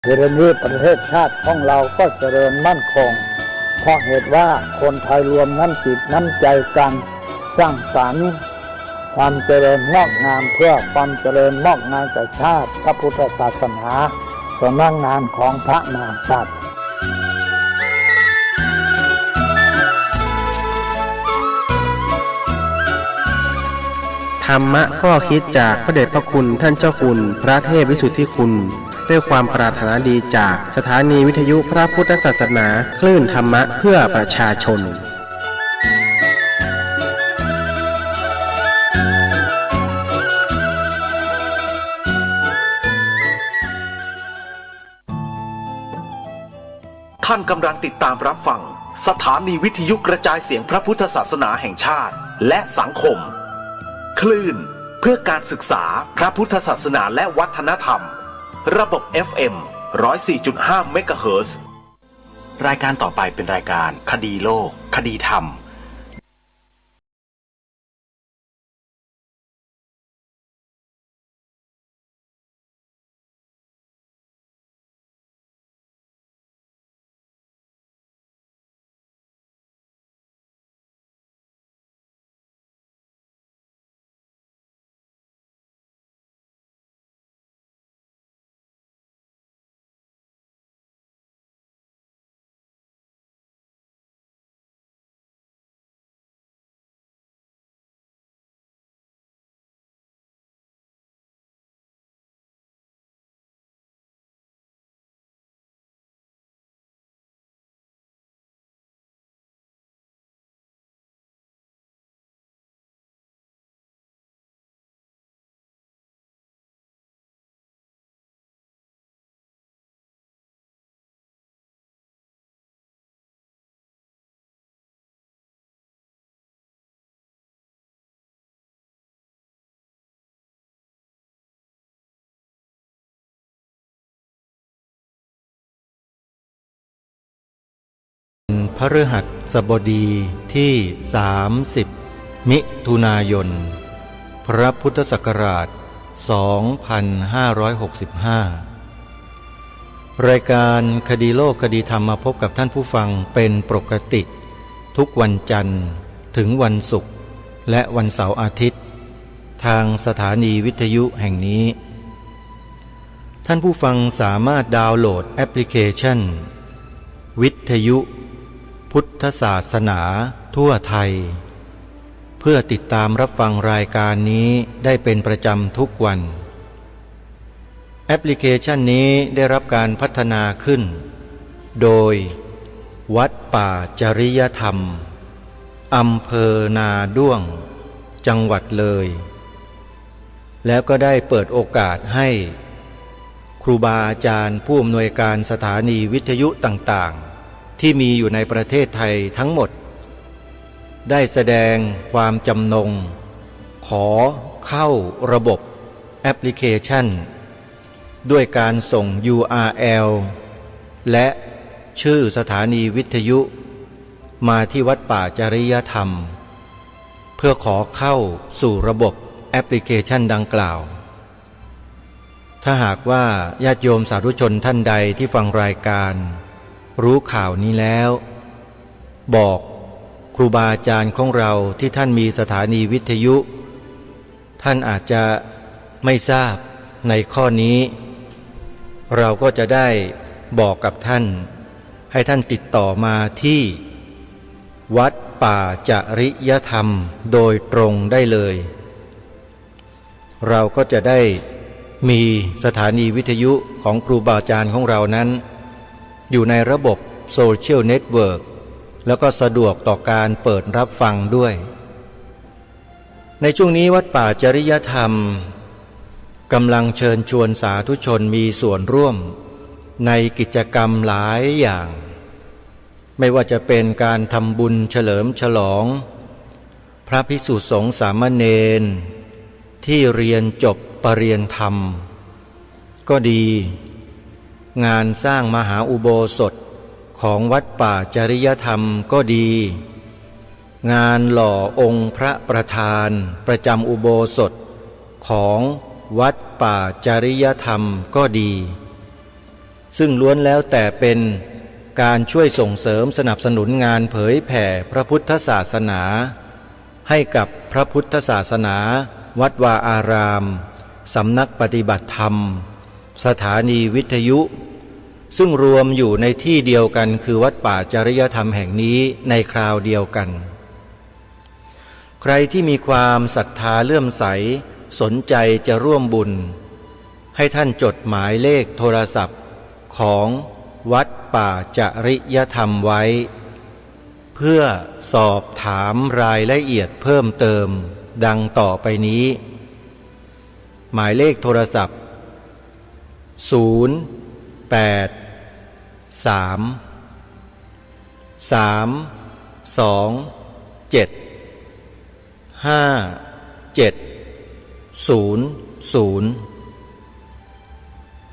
เดี๋ยวนี้ประเทศชาติของเราก็เจริญมั่นคงเพราะเหตุว่าคนไทยรวมน้ำจิตน้ำใจกันสร้างสรรค์ความเจริญงอกงามเพื่อความเจริญงอกงามแก่ชาติพระพุทธศาสนาสำนักงานของพระมหากษัตริย์ธรรมะข้อคิดจากพระเดชพระคุณท่านเจ้าคุณพระเทพวิสุทธิคุณด้วยความปรารถนาดีจากสถานีวิทยุพระพุทธศาสนาคลื่นธรรมะเพื่อประชาชนท่านกำลังติดตามรับฟังสถานีวิทยุกระจายเสียงพระพุทธศาสนาแห่งชาติและสังคมคลื่นเพื่อการศึกษาพระพุทธศาสนาและวัฒนธรรมระบบ FM 104.5 เมกะเฮิรตซ์รายการต่อไปเป็นรายการคดีโลกคดีธรรมพฤหัสบดีที่30มิถุนายนพระพุทธศักราช2565รายการคดีโลกคดีธรรมมาพบกับท่านผู้ฟังเป็นปกติทุกวันจันทร์ถึงวันศุกร์และวันเสาร์อาทิตย์ทางสถานีวิทยุแห่งนี้ท่านผู้ฟังสามารถดาวน์โหลดแอปพลิเคชันวิทยุพุทธศาสนาทั่วไทยเพื่อติดตามรับฟังรายการนี้ได้เป็นประจำทุกวันแอปพลิเคชันนี้ได้รับการพัฒนาขึ้นโดยวัดป่าจริยธรรมอำเภอนาด้วงจังหวัดเลยแล้วก็ได้เปิดโอกาสให้ครูบาอาจารย์ผู้อำนวยการสถานีวิทยุต่างๆที่มีอยู่ในประเทศไทยทั้งหมดได้แสดงความจำนงขอเข้าระบบแอปพลิเคชันด้วยการส่ง URL และชื่อสถานีวิทยุมาที่วัดป่าจริยธรรมเพื่อขอเข้าสู่ระบบแอปพลิเคชันดังกล่าวถ้าหากว่าญาติโยมสาธุชนท่านใดที่ฟังรายการรู้ข่าวนี้แล้วบอกครูบาอาจารย์ของเราที่ท่านมีสถานีวิทยุท่านอาจจะไม่ทราบในข้อนี้เราก็จะได้บอกกับท่านให้ท่านติดต่อมาที่วัดป่าจริยธรรมโดยตรงได้เลยเราก็จะได้มีสถานีวิทยุของครูบาอาจารย์ของเรานั้นอยู่ในระบบโซเชียลเน็ตเวิร์กแล้วก็สะดวกต่อการเปิดรับฟังด้วยในช่วงนี้วัดป่าจริยธรรมกำลังเชิญชวนสาธุชนมีส่วนร่วมในกิจกรรมหลายอย่างไม่ว่าจะเป็นการทำบุญเฉลิมฉลองพระภิกษุสงฆ์สามเณรที่เรียนจบปริญญาธรรมก็ดีงานสร้างมหาอุโบสถของวัดป่าจริยธรรมก็ดีงานหล่อองค์พระประธานประจำอุโบสถของวัดป่าจริยธรรมก็ดี ซึ่งล้วนแล้วแต่เป็นการช่วยส่งเสริมสนับสนุนงานเผยแผ่พระพุทธศาสนาให้กับพระพุทธศาสนาวัดวาอารามสำนักปฏิบัติธรรมสถานีวิทยุซึ่งรวมอยู่ในที่เดียวกันคือวัดป่าจริยธรรมแห่งนี้ในคราวเดียวกันใครที่มีความศรัทธาเลื่อมใสสนใจจะร่วมบุญให้ท่านจดหมายเลขโทรศัพท์ของวัดป่าจริยธรรมไว้เพื่อสอบถามรายละเอียดเพิ่มเติมดังต่อไปนี้หมายเลขโทรศัพท์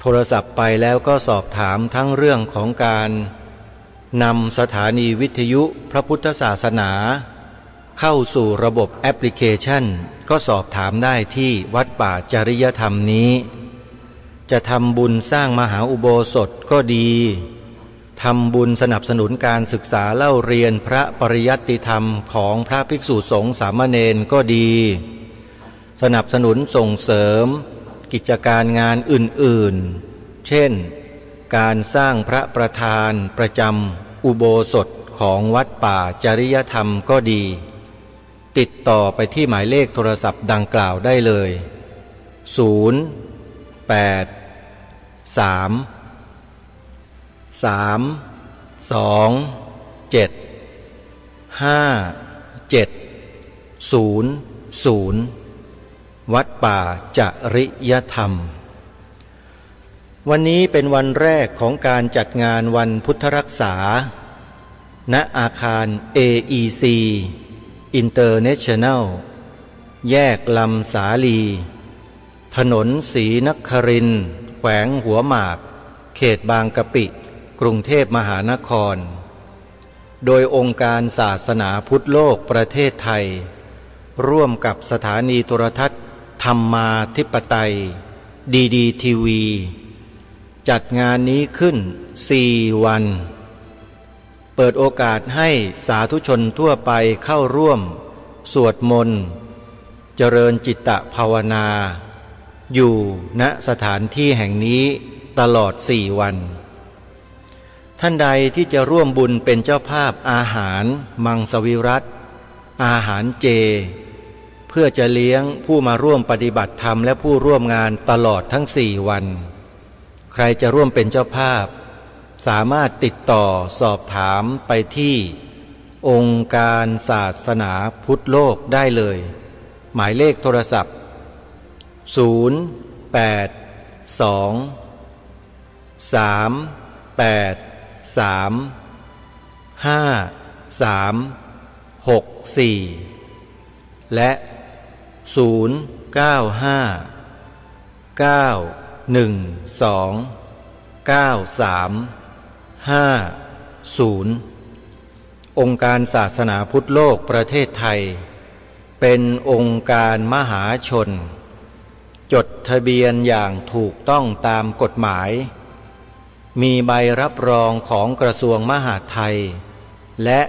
โทรศัพท์ไปแล้วก็สอบถามทั้งเรื่องของการนำสถานีวิทยุพระพุทธศาสนาเข้าสู่ระบบแอปพลิเคชันก็สอบถามได้ที่วัดป่าจริยธรรมนี้จะทำบุญสร้างมหาอุโบสถก็ดีทำบุญสนับสนุนการศึกษาเล่าเรียนพระปริยัติธรรมของพระภิกษุสงฆ์สามเณรก็ดีสนับสนุนส่งเสริมกิจการงานอื่นๆเช่นการสร้างพระประธานประจำอุโบสถของวัดป่าจริยธรรมก็ดีติดต่อไปที่หมายเลขโทรศัพท์ดังกล่าวได้เลยวัดป่าจริยธรรมวันนี้เป็นวันแรกของการจัดงานวันพุทธรักษาณอาคาร AEC International แยกลำสาลีถนนศรีนครินทร์แขวงหัวหมากเขตบางกะปิกรุงเทพมหานครโดยองค์การศาสนาพุทธโลกประเทศไทยร่วมกับสถานีโทรทัศน์ธรรมาธิปไตยดีทีวีจัดงานนี้ขึ้น4 วันเปิดโอกาสให้สาธุชนทั่วไปเข้าร่วมสวดมนต์เจริญจิตตภาวนาอยู่ณสถานที่แห่งนี้ตลอด4 วันท่านใดที่จะร่วมบุญเป็นเจ้าภาพอาหารมังสวิรัติอาหารเจเพื่อจะเลี้ยงผู้มาร่วมปฏิบัติธรรมและผู้ร่วมงานตลอดทั้ง4 วันใครจะร่วมเป็นเจ้าภาพสามารถติดต่อสอบถามไปที่องค์การศาสนาพุทธโลกได้เลยหมายเลขโทรศัพท์085-283-5364และ0959-9350องค์การศาสนาพุทธโลกประเทศไทยเป็นองค์การมหาชนจดทะเบียนอย่างถูกต้องตามกฎหมายมีใบรับรองของกระทรวงมหาดไทยและ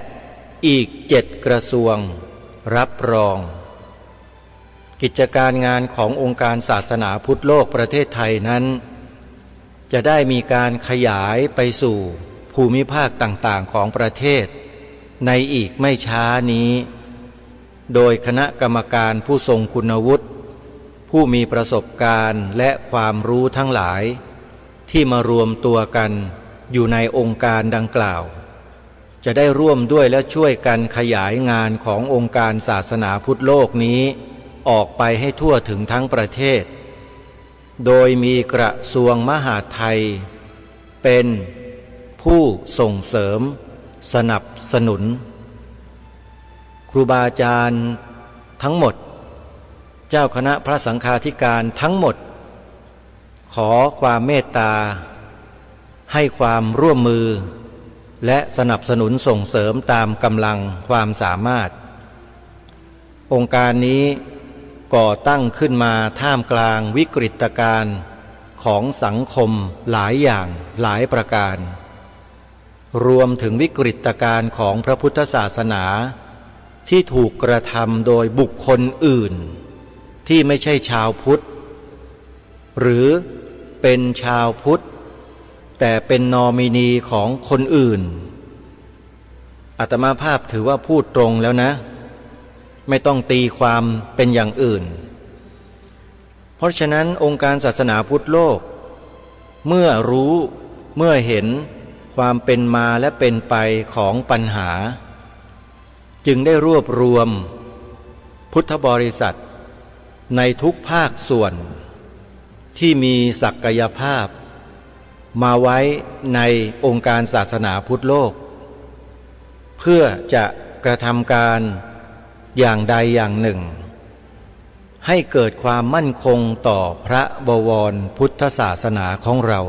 อีก7 กระทรวงรับรองกิจการงานขององค์การศาสนาพุทธโลกประเทศไทยนั้นจะได้มีการขยายไปสู่ภูมิภาคต่างๆของประเทศในอีกไม่ช้านี้โดยคณะกรรมการผู้ทรงคุณวุฒิผู้มีประสบการณ์และความรู้ทั้งหลายที่มารวมตัวกันอยู่ในองค์การดังกล่าวจะได้ร่วมด้วยและช่วยกันขยายงานขององค์การศาสนาพุทธโลกนี้ออกไปให้ทั่วถึงทั้งประเทศโดยมีกระทรวงมหาดไทยเป็นผู้ส่งเสริมสนับสนุนครูบาอาจารย์ทั้งหมดเจ้าคณะพระสังฆาธิการทั้งหมดขอความเมตตาให้ความร่วมมือและสนับสนุนส่งเสริมตามกำลังความสามารถองค์การนี้ก่อตั้งขึ้นมาท่ามกลางวิกฤตการณ์ ของสังคมหลายอย่างหลายประการรวมถึงวิกฤตการณ์ของพระพุทธศาสนาที่ถูกกระทำโดยบุคคลอื่นที่ไม่ใช่ชาวพุทธหรือเป็นชาวพุทธแต่เป็นนอมินีของคนอื่นอาตมาภาพถือว่าพูดตรงแล้วนะไม่ต้องตีความเป็นอย่างอื่นเพราะฉะนั้นองค์การศาสนาพุทธโลกเมื่อรู้เมื่อเห็นความเป็นมาและเป็นไปของปัญหาจึงได้รวบรวมพุทธบริษัทในทุกภาคส่วนที่มีศักยภาพมาไว้ในองค์การศาสนาพุทธโลกเพื่อจะกระทำการอย่างใดอย่างหนึ่งให้เกิดความมั่นคงต่อพระบวรพุทธศาสนาของเรา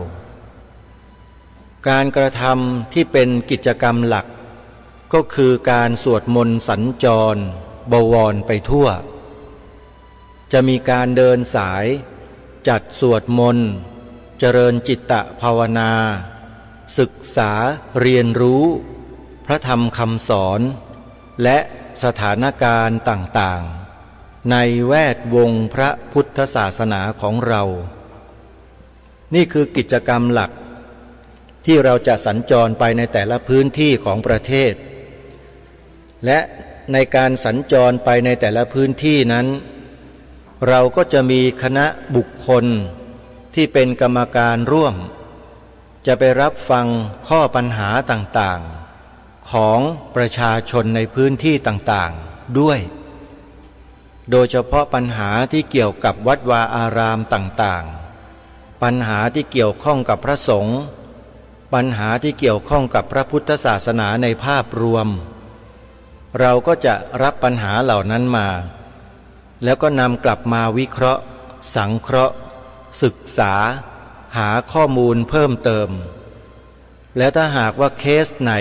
การกระทำที่เป็นกิจกรรมหลักก็คือการสวดมนต์สัญจรบวรไปทั่วจะมีการเดินสายจัดสวดมนต์เจริญจิตตภาวนาศึกษาเรียนรู้พระธรรมคำสอนและสถานการณ์ต่างๆในแวดวงพระพุทธศาสนาของเรานี่คือกิจกรรมหลักที่เราจะสัญจรไปในแต่ละพื้นที่ของประเทศและในการสัญจรไปในแต่ละพื้นที่นั้นเราก็จะมีคณะบุคคลที่เป็นกรรมการร่วมจะไปรับฟังข้อปัญหาต่างๆของประชาชนในพื้นที่ต่างๆด้วยโดยเฉพาะปัญหาที่เกี่ยวกับวัดวาอารามต่างๆปัญหาที่เกี่ยวข้องกับพระสงฆ์ปัญหาที่เกี่ยวข้องกับพระพุทธศาสนาในภาพรวมเราก็จะรับปัญหาเหล่านั้นมาแล้วก็นำกลับมาวิเคราะห์สังเคราะห์ศึกษาหาข้อมูลเพิ่มเติมและถ้าหากว่าเคสไหน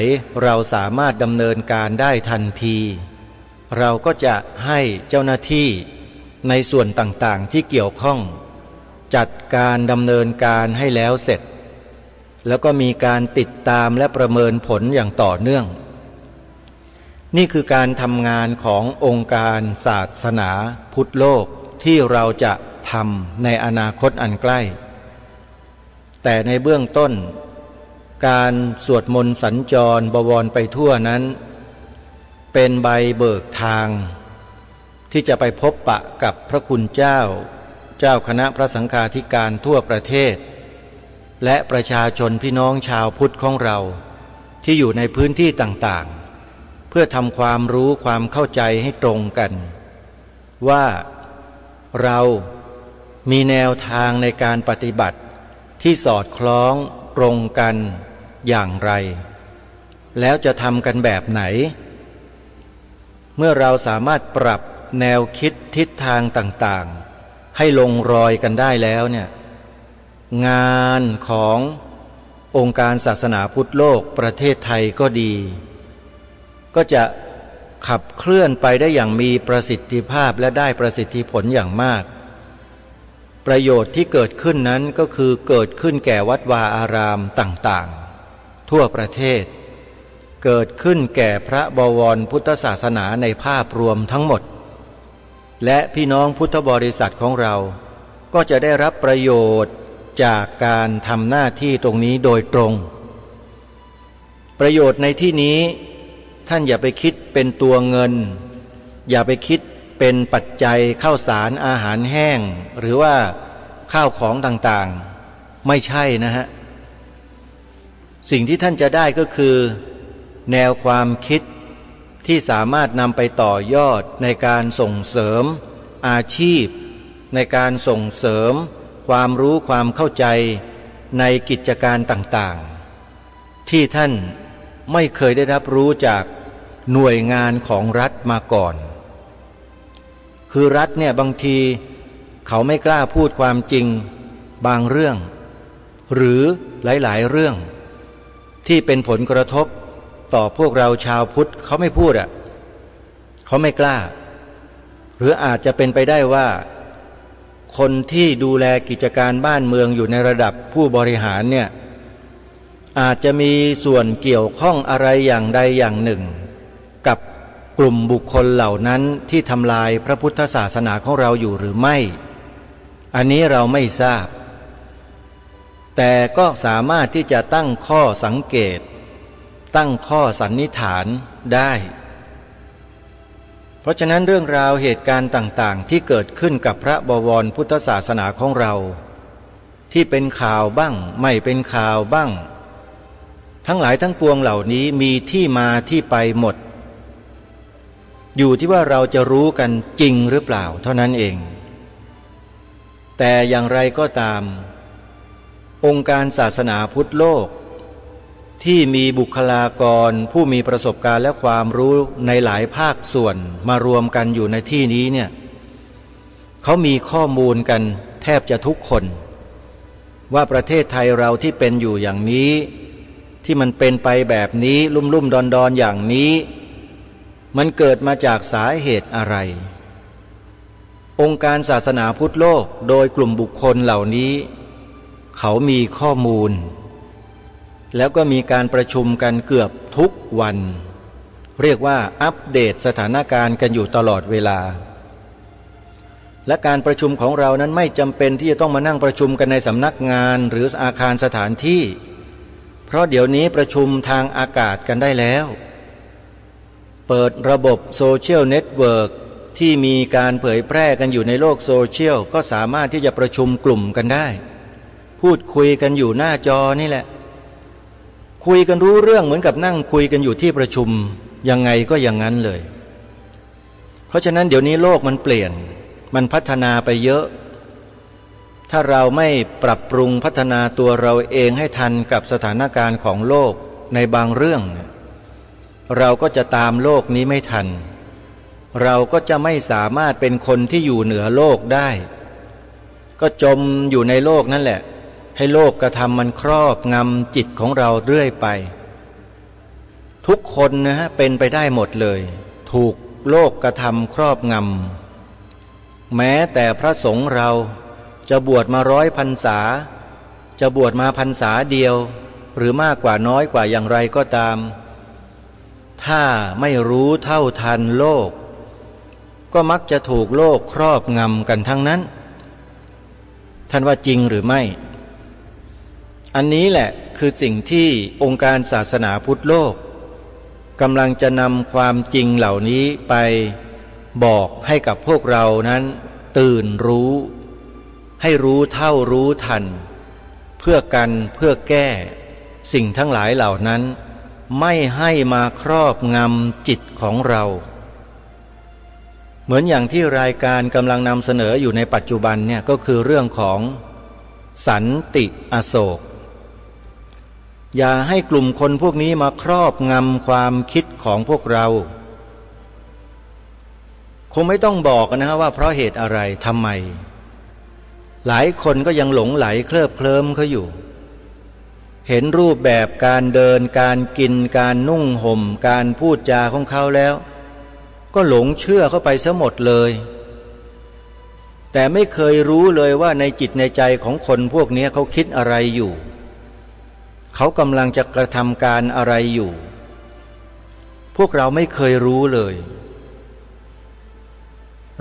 เราสามารถดำเนินการได้ทันทีเราก็จะให้เจ้าหน้าที่ในส่วนต่างๆที่เกี่ยวข้องจัดการดำเนินการให้แล้วเสร็จแล้วก็มีการติดตามและประเมินผลอย่างต่อเนื่องนี่คือการทำงานขององค์การศาสนาพุทธโลกที่เราจะทำในอนาคตอันใกล้แต่ในเบื้องต้นการสวดมนต์สัญจรบวรไปทั่วนั้นเป็นใบเบิกทางที่จะไปพบปะกับพระคุณเจ้าคณะพระสังฆาธิการทั่วประเทศและประชาชนพี่น้องชาวพุทธของเราที่อยู่ในพื้นที่ต่างๆเพื่อทำความรู้ความเข้าใจให้ตรงกันว่าเรามีแนวทางในการปฏิบัติที่สอดคล้องตรงกันอย่างไรแล้วจะทำกันแบบไหนเมื่อเราสามารถปรับแนวคิดทิศทางต่างๆให้ลงรอยกันได้แล้วเนี่ยงานขององค์การศาสนาพุทธโลกประเทศไทยก็ดีก็จะขับเคลื่อนไปได้อย่างมีประสิทธิภาพและได้ประสิทธิผลอย่างมากประโยชน์ที่เกิดขึ้นนั้นก็คือเกิดขึ้นแก่วัดวาอารามต่างๆทั่วประเทศเกิดขึ้นแก่พระบวรพุทธศาสนาในภาพรวมทั้งหมดและพี่น้องพุทธบริษัทของเราก็จะได้รับประโยชน์จากการทำหน้าที่ตรงนี้โดยตรงประโยชน์ในที่นี้ท่านอย่าไปคิดเป็นตัวเงินอย่าไปคิดเป็นปัจจัยข้าวสารอาหารแห้งหรือว่าข้าวของต่างๆไม่ใช่นะฮะสิ่งที่ท่านจะได้ก็คือแนวความคิดที่สามารถนำไปต่อยอดในการส่งเสริมอาชีพในการส่งเสริมความรู้ความเข้าใจในกิจการต่างๆที่ท่านไม่เคยได้รับรู้จากหน่วยงานของรัฐมาก่อนคือรัฐเนี่ยบางทีเขาไม่กล้าพูดความจริงบางเรื่องหรือหลายๆเรื่องที่เป็นผลกระทบต่อพวกเราชาวพุทธเขาไม่พูดเขาไม่กล้าหรืออาจจะเป็นไปได้ว่า คนที่ดูแลกิจการบ้านเมืองอยู่ในระดับผู้บริหารเนี่ยอาจจะมีส่วนเกี่ยวข้องอะไรอย่างใดอย่างหนึ่งกับกลุ่มบุคคลเหล่านั้นที่ทำลายพระพุทธศาสนาของเราอยู่หรือไม่อันนี้เราไม่ทราบแต่ก็สามารถที่จะตั้งข้อสังเกตตั้งข้อสันนิษฐานได้เพราะฉะนั้นเรื่องราวเหตุการณ์ต่างๆที่เกิดขึ้นกับพระบวรพุทธศาสนาของเราที่เป็นข่าวบ้างไม่เป็นข่าวบ้างทั้งหลายทั้งปวงเหล่านี้มีที่มาที่ไปหมดอยู่ที่ว่าเราจะรู้กันจริงหรือเปล่าเท่านั้นเองแต่อย่างไรก็ตามองค์การศาสนาพุทธโลกที่มีบุคลากรผู้มีประสบการณ์และความรู้ในหลายภาคส่วนมารวมกันอยู่ในที่นี้เนี่ยเขามีข้อมูลกันแทบจะทุกคนว่าประเทศไทยเราที่เป็นอยู่อย่างนี้ที่มันเป็นไปแบบนี้ลุ่มๆดอนๆอย่างนี้มันเกิดมาจากสาเหตุอะไรองค์การศาสนาพุทธโลกโดยกลุ่มบุคคลเหล่านี้เขามีข้อมูลแล้วก็มีการประชุมกันเกือบทุกวันเรียกว่าอัปเดตสถานการณ์กันอยู่ตลอดเวลาและการประชุมของเรานั้นไม่จำเป็นที่จะต้องมานั่งประชุมกันในสำนักงานหรืออาคารสถานที่เพราะเดี๋ยวนี้ประชุมทางอากาศกันได้แล้วเปิดระบบโซเชียลเน็ตเวิร์กที่มีการเผยแพร่กันอยู่ในโลกโซเชียลก็สามารถที่จะประชุมกลุ่มกันได้พูดคุยกันอยู่หน้าจอนี่แหละคุยกันรู้เรื่องเหมือนกับนั่งคุยกันอยู่ที่ประชุมยังไงก็อย่างนั้นเลยเพราะฉะนั้นเดี๋ยวนี้โลกมันเปลี่ยนมันพัฒนาไปเยอะถ้าเราไม่ปรับปรุงพัฒนาตัวเราเองให้ทันกับสถานการณ์ของโลกในบางเรื่องเราก็จะตามโลกนี้ไม่ทันเราก็จะไม่สามารถเป็นคนที่อยู่เหนือโลกได้ก็จมอยู่ในโลกนั่นแหละให้โลกกระทำมันครอบงำจิตของเราเรื่อยไปทุกคนเป็นไปได้หมดเลยถูกโลกกระทำครอบงำแม้แต่พระสงฆ์เราจะบวชมา100 พรรษาจะบวชมาพรรษาเดียวหรือมากกว่าน้อยกว่าอย่างไรก็ตามถ้าไม่รู้เท่าทันโลกก็มักจะถูกโลกครอบงำกันทั้งนั้นท่านว่าจริงหรือไม่อันนี้แหละคือสิ่งที่องค์การศาสนาพุทธโลกกำลังจะนำความจริงเหล่านี้ไปบอกให้กับพวกเรานั้นตื่นรู้ให้รู้เท่ารู้ทันเพื่อกันเพื่อแก้สิ่งทั้งหลายเหล่านั้นไม่ให้มาครอบงำจิตของเราเหมือนอย่างที่รายการกำลังนำเสนออยู่ในปัจจุบันเนี่ยก็คือเรื่องของสันติอโศกอย่าให้กลุ่มคนพวกนี้มาครอบงำความคิดของพวกเราคงไม่ต้องบอกนะว่าเพราะเหตุอะไรทำไมหลายคนก็ยังหลงไหลเคลิบเคลิ้มเขาอยู่เห็นรูปแบบการเดินการกินการนุ่งห่มการพูดจาของเขาแล้วก็หลงเชื่อเข้าไปซะหมดเลยแต่ไม่เคยรู้เลยว่าในจิตในใจของคนพวกนี้เขาคิดอะไรอยู่เขากำลังจะกระทำการอะไรอยู่พวกเราไม่เคยรู้เลย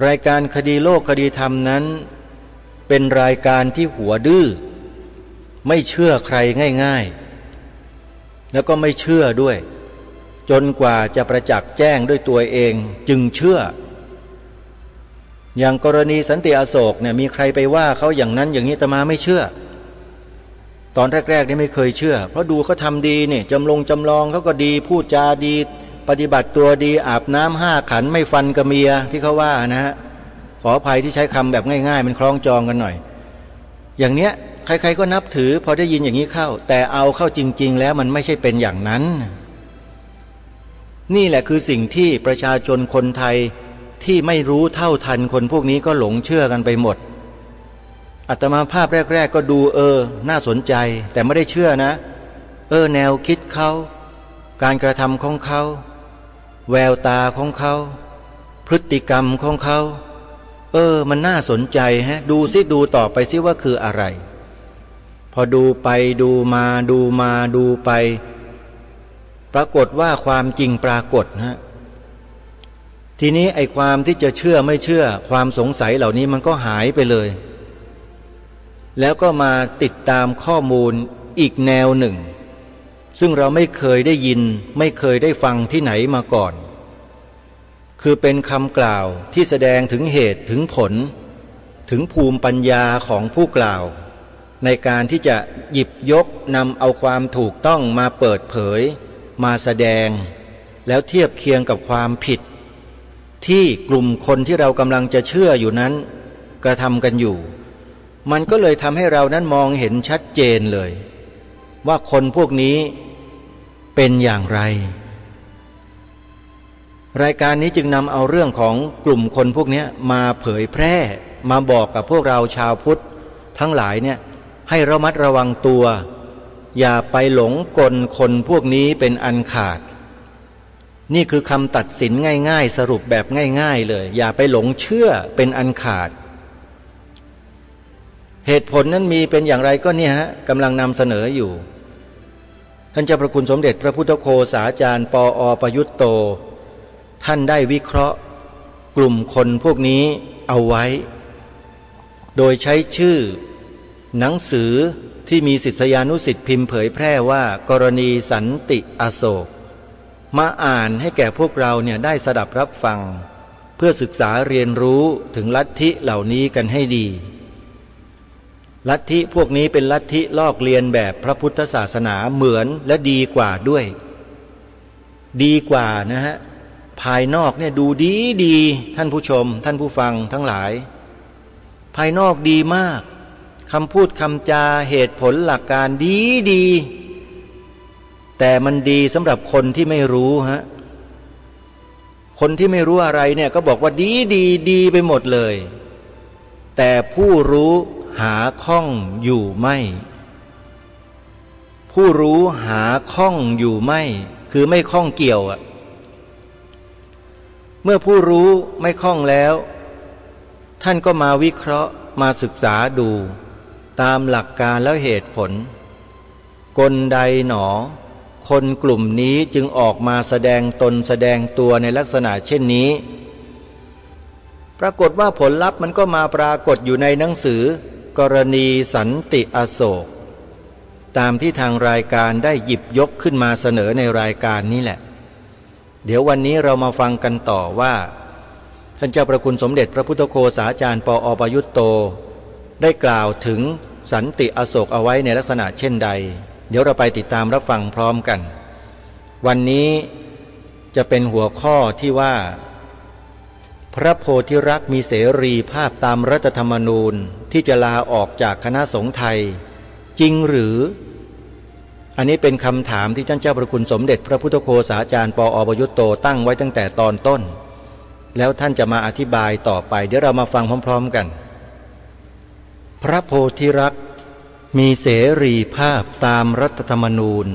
รายการคดีโลกคดีธรรมนั้นเป็นรายการที่หัวดื้อไม่เชื่อใครง่ายๆแล้วก็ไม่เชื่อด้วยจนกว่าจะประจักษ์แจ้งด้วยตัวเองจึงเชื่ออย่างกรณีสันติอโศกเนี่ยมีใครไปว่าเขาอย่างนั้นอย่างนี้อาตมาไม่เชื่อตอนแรกๆนี่ไม่เคยเชื่อเพราะดูเขาทำดีเนี่ยจำลองเขาก็ดีพูดจาดีปฏิบัติตัวดีอาบน้ำ5 ขันไม่ฟันกับเมียที่เขาว่านะฮะขออภัยที่ใช้คำแบบง่ายๆมันคล้องจองกันหน่อยอย่างเนี้ยใครๆก็นับถือพอได้ยินอย่างนี้เข้าแต่เอาเข้าจริงๆแล้วมันไม่ใช่เป็นอย่างนั้นนี่แหละคือสิ่งที่ประชาชนคนไทยที่ไม่รู้เท่าทันคนพวกนี้ก็หลงเชื่อกันไปหมดอาตมาภาพแรกๆก็ดูน่าสนใจแต่ไม่ได้เชื่อนะแนวคิดเขาการกระทำของเขาแววตาของเขาพฤติกรรมของเขา มันน่าสนใจฮะดูต่อไปสิว่าคืออะไรพอดูไปดูไปปรากฏว่าความจริงปรากฏฮะทีนี้ไอ้ความที่จะเชื่อไม่เชื่อความสงสัยเหล่านี้มันก็หายไปเลยแล้วก็มาติดตามข้อมูลอีกแนวหนึ่งซึ่งเราไม่เคยได้ยินไม่เคยได้ฟังที่ไหนมาก่อนคือเป็นคำกล่าวที่แสดงถึงเหตุถึงผลถึงภูมิปัญญาของผู้กล่าวในการที่จะหยิบยกนำเอาความถูกต้องมาเปิดเผยมาแสดงแล้วเทียบเคียงกับความผิดที่กลุ่มคนที่เรากำลังจะเชื่ออยู่นั้นกระทำกันอยู่มันก็เลยทำให้เรานั้นมองเห็นชัดเจนเลยว่าคนพวกนี้เป็นอย่างไรรายการนี้จึงนำเอาเรื่องของกลุ่มคนพวกนี้มาเผยแพร่มาบอกกับพวกเราชาวพุทธทั้งหลายเนี่ยให้ระมัดระวังตัวอย่าไปหลงกลคนพวกนี้เป็นอันขาดนี่คือคำตัดสินง่ายๆสรุปแบบง่ายๆเลยอย่าไปหลงเชื่อเป็นอันขาดเหตุผลนั้นมีเป็นอย่างไรก็เนี่ยฮะกำลังนำเสนออยู่ท่านเจ้าพระคุณสมเด็จพระพุทธโฆษาจารย์ปอ.ประยุตโตท่านได้วิเคราะห์กลุ่มคนพวกนี้เอาไว้โดยใช้ชื่อหนังสือที่มีศิษยานุศิษย์พิมพ์เผยแพร่ว่ากรณีสันติอโศกมาอ่านให้แก่พวกเราเนี่ยได้สดับรับฟังเพื่อศึกษาเรียนรู้ถึงลัทธิเหล่านี้กันให้ดีลัทธิพวกนี้เป็นลัทธิลอกเลียนแบบพระพุทธศาสนาเหมือนและดีกว่าด้วยดีกว่านะฮะภายนอกเนี่ยดูดีท่านผู้ชมท่านผู้ฟังทั้งหลายภายนอกดีมากคำพูดคำจาเหตุผลหลักการดีแต่มันดีสำหรับคนที่ไม่รู้ฮะคนที่ไม่รู้อะไรเนี่ยก็บอกว่าดีไปหมดเลยแต่ผู้รู้หาข้องอยู่ไม่ผู้รู้หาข้องอยู่ไม่คือไม่ข้องเกี่ยวอะเมื่อผู้รู้ไม่ข้องแล้วท่านก็มาวิเคราะห์มาศึกษาดูตามหลักการแล้วเหตุผลกลใดหนอคนกลุ่มนี้จึงออกมาแสดงตนแสดงตัวในลักษณะเช่นนี้ปรากฏว่าผลลัพธ์มันก็มาปรากฏอยู่ในหนังสือกรณีสันติอโศกตามที่ทางรายการได้หยิบยกขึ้นมาเสนอในรายการนี้แหละเดี๋ยววันนี้เรามาฟังกันต่อว่าท่านเจ้าพระคุณสมเด็จพระพุทธโฆษาจารย์ปอ.ประยุตโตได้กล่าวถึงสันติอโศกเอาไว้ในลักษณะเช่นใดเดี๋ยวเราไปติดตามรับฟังพร้อมกันวันนี้จะเป็นหัวข้อที่ว่าพระโพธิรักษ์มีเสรีภาพตามรัฐธรรมนูญที่จะลาออกจากคณะสงฆ์ไทยจริงหรืออันนี้เป็นคำถามที่ท่านเจ้าพระคุณสมเด็จพระพุทธโฆษาจารย์ปอ.ประยุตโตตั้งไว้ตั้งแต่ตอนต้นแล้วท่านจะมาอธิบายต่อไปเดี๋ยวเรามาฟังพร้อมๆกันพระโพธิรักษ์มีเสรีภาพตามรัฐธรรมนูญ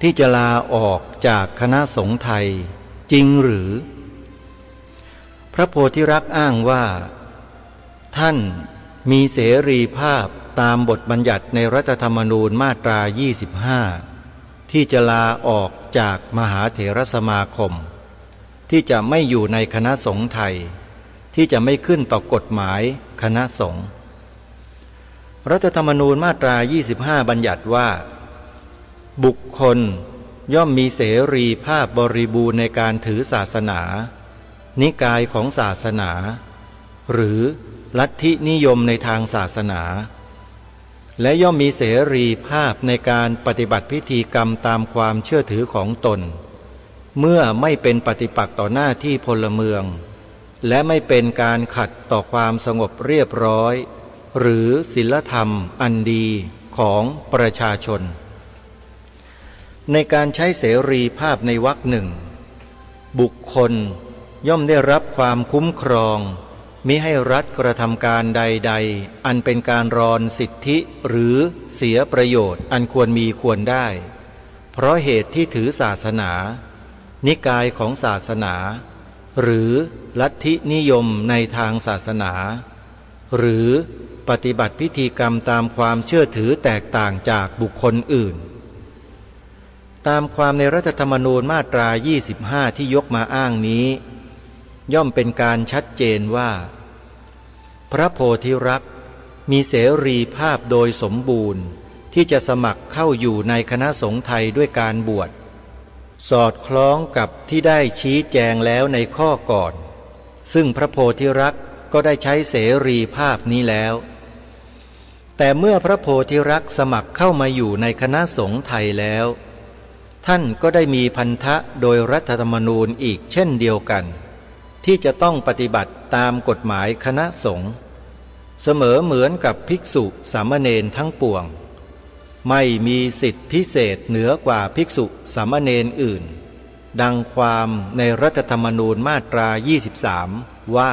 ที่จะลาออกจากคณะสงฆ์ไทยจริงหรือพระโพธิรักษ์อ้างว่าท่านมีเสรีภาพตามบทบัญญัติในรัฐธรรมนูญมาตรา 25ที่จะลาออกจากมหาเถรสมาคมที่จะไม่อยู่ในคณะสงฆ์ไทยที่จะไม่ขึ้นต่อกฎหมายคณะสงฆ์รัฐธรรมนูญมาตรา 25บัญญัติว่าบุคคลย่อมมีเสรีภาพบริบูรณ์ในการถือศาสนานิกายของศาสนาหรือลัทธินิยมในทางศาสนาและย่อมมีเสรีภาพในการปฏิบัติพิธีกรรมตามความเชื่อถือของตนเมื่อไม่เป็นปฏิปักษ์ต่อหน้าที่พลเมืองและไม่เป็นการขัดต่อความสงบเรียบร้อยหรือศีลธรรมอันดีของประชาชนในการใช้เสรีภาพในวรรคหนึ่งบุคคลย่อมได้รับความคุ้มครองมิให้รัฐกระทำการใดๆอันเป็นการรอนสิทธิหรือเสียประโยชน์อันควรมีควรได้เพราะเหตุที่ถือศาสนานิกายของศาสนาหรือ ลัทธินิยมในทางศาสนา หรือปฏิบัติพิธีกรรมตามความเชื่อถือแตกต่างจากบุคคลอื่นตามความในรัฐธรรมนูญมาตรา 25 ที่ยกมาอ้างนี้ย่อมเป็นการชัดเจนว่าพระโพธิรักษ์มีเสรีภาพโดยสมบูรณ์ที่จะสมัครเข้าอยู่ในคณะสงฆ์ไทยด้วยการบวชสอดคล้องกับที่ได้ชี้แจงแล้วในข้อก่อนซึ่งพระโพธิรักษ์ก็ได้ใช้เสรีภาพนี้แล้วแต่เมื่อพระโพธิรักษ์สมัครเข้ามาอยู่ในคณะสงฆ์ไทยแล้วท่านก็ได้มีพันธะโดยรัฐธรรมนูญอีกเช่นเดียวกันที่จะต้องปฏิบัติตามกฎหมายคณะสงฆ์เสมอเหมือนกับภิกษุสามเณรทั้งปวงไม่มีสิทธิพิเศษเหนือกว่าภิกษุสามเณรอื่นดังความในรัฐธรรมนูญมาตรา 23 ว่า